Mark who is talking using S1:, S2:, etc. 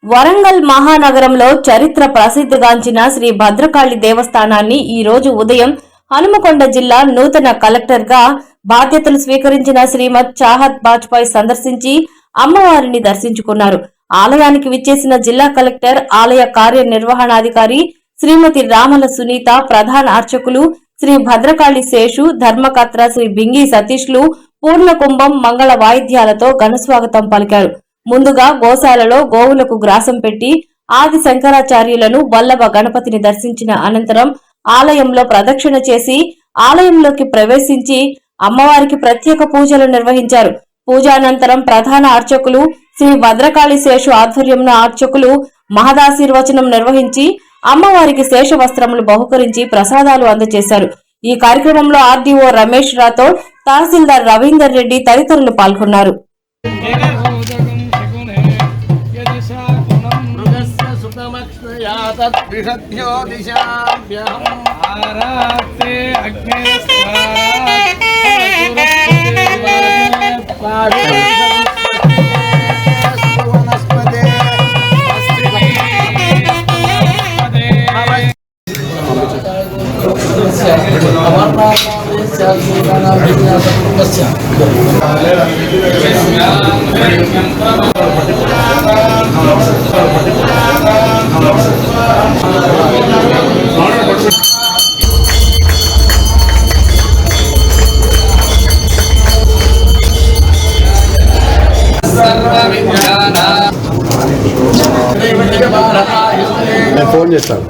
S1: వరంగల్ మహానగరంలో చరిత్ర ప్రసిద్ధిగాంచిన శ్రీ భద్రకాళి దేవస్థానాన్ని ఈ రోజు ఉదయం హనుమకొండ జిల్లా నూతన కలెక్టర్ గా బాధ్యతలు స్వీకరించిన శ్రీమద్ చాహత్ బాజ్పాయ్ సందర్శించి అమ్మవారిని దర్శించుకున్నారు. ఆలయానికి విచ్చేసిన జిల్లా కలెక్టర్, ఆలయ కార్యనిర్వహణాధికారి శ్రీమతి రామల సునీత, ప్రధాన అర్చకులు శ్రీ భద్రకాళి శేషు, ధర్మకర్త శ్రీ బింగి సతీష్లు పూర్ణ కుంభం, మంగళ వాయిద్యాలతో ఘనస్వాగతం పలికారు. ముందుగా గోశాలలో గోవులకు గ్రాసం పెట్టి ఆది శంకరాచార్యులను, వల్లభ గణపతిని దర్శించిన అనంతరం ఆలయంలో ప్రదక్షిణ చేసి ఆలయంలోకి ప్రవేశించి అమ్మవారికి ప్రత్యేక పూజలు నిర్వహించారు. పూజానంతరం ప్రధాన అర్చకులు శ్రీ భద్రకాళి శేషు ఆధ్వర్యంలో అర్చకులు మహదాశీర్వచనం నిర్వహించి అమ్మవారికి శేష వస్త్రములు బహుకరించి ప్రసాదాలు అందజేశారు. ఈ కార్యక్రమంలో ఆర్డీఓ రమేష్ రాథోడ్, తహసీల్దార్ రవీందర్ రెడ్డి తదితరులు పాల్గొన్నారు.
S2: నేను ఫోన్ చేస్తాను.